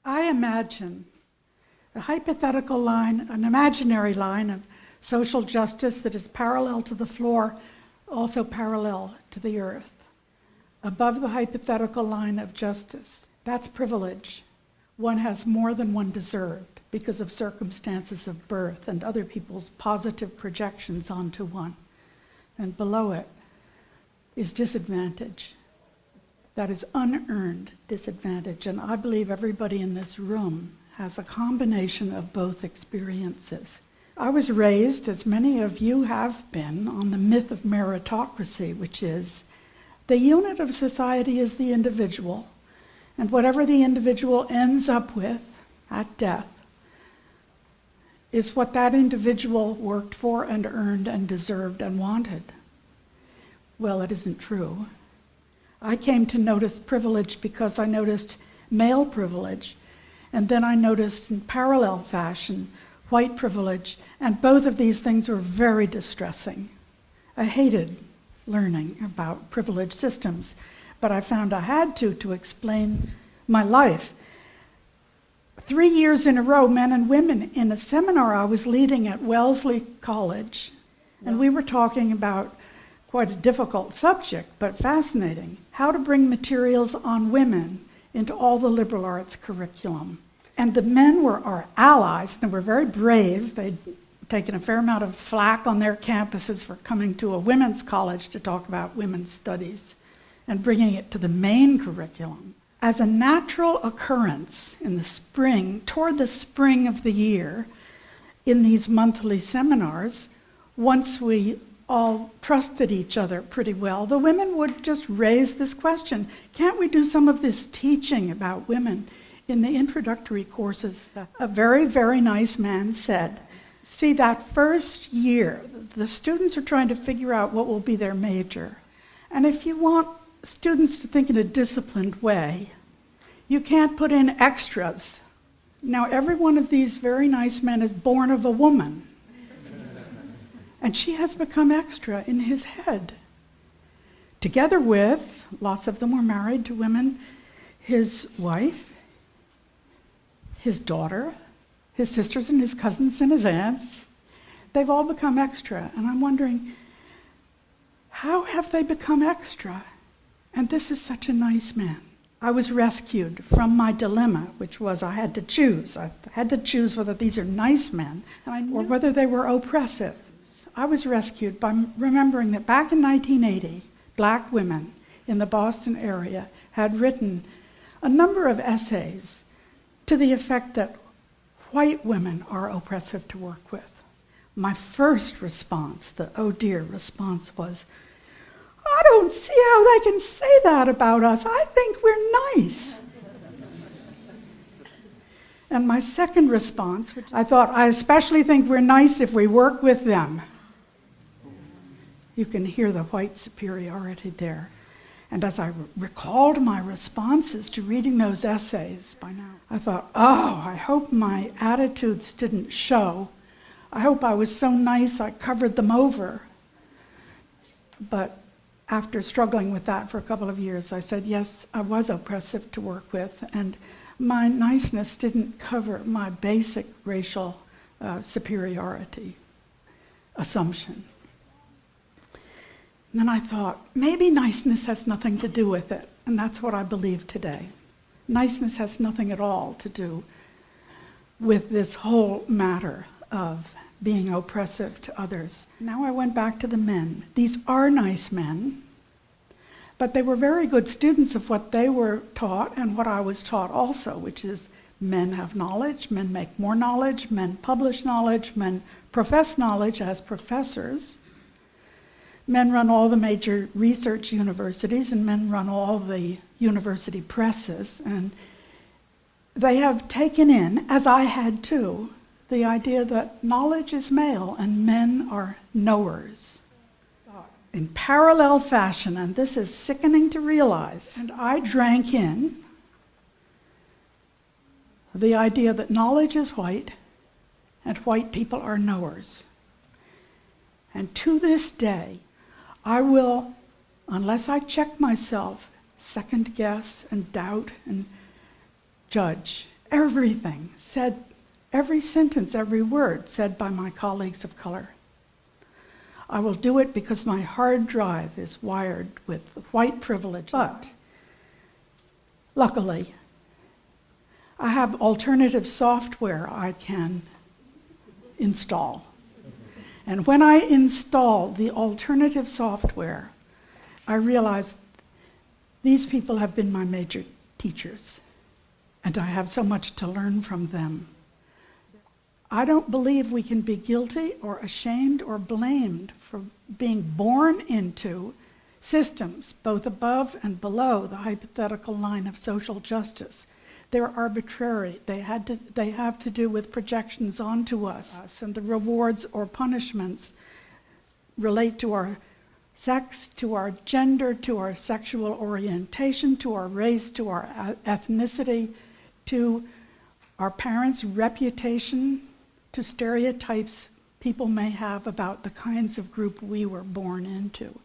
I imagine a hypothetical line, an imaginary line of social justice that is parallel to the floor, also parallel to the earth. Above the hypothetical line of justice, that's privilege. One has more than one deserved because of circumstances of birth and other people's positive projections onto one. And below it is disadvantage. That is unearned disadvantage. And I believe everybody in this room has a combination of both experiences. I was raised, as many of you have been, on the myth of meritocracy, which is the unit of society is the individual, and whatever the individual ends up with at death is what that individual worked for and earned and deserved and wanted. Well, it isn't true. I came to notice privilege because I noticed male privilege, and then I noticed in parallel fashion white privilege, and both of these things were very distressing. I hated learning about privileged systems, but I found I had to explain my life. 3 years in a row, men and women, in a seminar I was leading at Wellesley College, and we were talking about quite a difficult subject, but fascinating, how to bring materials on women into all the liberal arts curriculum. And the men were our allies, and they were very brave. They'd taken a fair amount of flack on their campuses for coming to a women's college to talk about women's studies and bringing it to the main curriculum. As a natural occurrence in the spring, toward the spring of the year, in these monthly seminars, once we all trusted each other pretty well, the women would just raise this question, can't we do some of this teaching about women in the introductory courses? A very, very nice man said, see, that first year, the students are trying to figure out what will be their major. And if you want students to think in a disciplined way, you can't put in extras. Now, every one of these very nice men is born of a woman. And she has become extra in his head. Together with, lots of them were married to women, his wife, his daughter, his sisters and his cousins and his aunts. They've all become extra. And I'm wondering, how have they become extra? And this is such a nice man. I was rescued from my dilemma, which was I had to choose. I had to choose whether these are nice men or whether they were oppressive. I was rescued by remembering that back in 1980, black women in the Boston area had written a number of essays to the effect that white women are oppressive to work with. My first response, the oh dear response, was, I don't see how they can say that about us. I think we're nice. And my second response, which I thought, I especially think we're nice if we work with them. You can hear the white superiority there. And as I recalled my responses to reading those essays by now, I thought, oh, I hope my attitudes didn't show. I hope I was so nice I covered them over. But after struggling with that for a couple of years, I said, yes, I was oppressive to work with, and my niceness didn't cover my basic racial superiority assumption. And then I thought, maybe niceness has nothing to do with it, and that's what I believe today. Niceness has nothing at all to do with this whole matter of being oppressive to others. Now I went back to the men. These are nice men, but they were very good students of what they were taught and what I was taught also, which is men have knowledge, men make more knowledge, men publish knowledge, men profess knowledge as professors. Men run all the major research universities, and men run all the university presses, and they have taken in, as I had too, the idea that knowledge is male and men are knowers. In parallel fashion, and this is sickening to realize, and I drank in the idea that knowledge is white and white people are knowers. And to this day, I will, unless I check myself, second guess and doubt and judge everything said, every sentence, every word said by my colleagues of color. I will do it because my hard drive is wired with white privilege. But luckily, I have alternative software I can install. And when I install the alternative software, I realize these people have been my major teachers, and I have so much to learn from them. I don't believe we can be guilty or ashamed or blamed for being born into systems, both above and below the hypothetical line of social justice. They're arbitrary. They have to do with projections onto us, and the rewards or punishments relate to our sex, to our gender, to our sexual orientation, to our race, to our ethnicity, to our parents' reputation, to stereotypes people may have about the kinds of group we were born into.